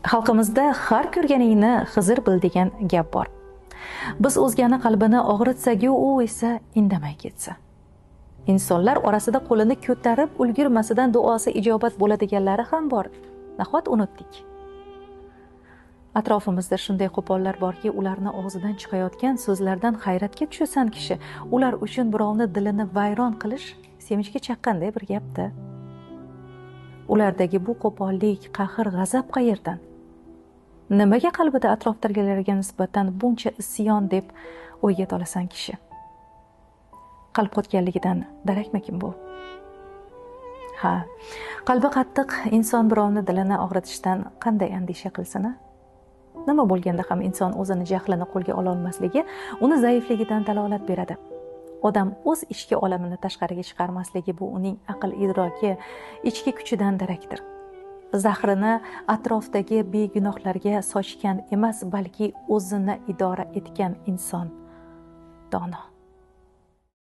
Xalqimizda har ko'rganingni Xizr bil degan gap bor. Biz o'zgani qalbini og'ritsak-yu, u esa indamay ketsa. Insonlar orasida qo'lini ko'tarib ulgurmasidan duosi ijobat bo'ladiganlari ham bor. Nahot unutdik. Atrofimizda shunday qo'pollar borki, ularni og'zidan chiqayotgan so'zlardan hayratga tushasan kishi. Ular uchun birovni dilini vayron qilish sevinchga chaqqanday bir gapda. Ulardagi bu qo'pollik, qahr, g'azab qayerdan? Nimaga qalbida atrofdagilarga nisbatan buncha isyon deb o'yga tolasan kishi? Qalb qotganligidan darakmakin bu? Ha, qalbi qattiq inson birovni dilini og'ritishdan qanday andisha qilsin? Nima bo'lganda ham inson o'zini jahlini qo'lga ola olmasligi uni zaifligidan dalolat beradi. Odam o'z ichki olamini tashqariga chiqarmasligi bu uning aql idroki, ichki kuchidan darakdir. Zahrini atrofdagi begunohlarga sochgan emas, balki o'zini idora etgan inson dono.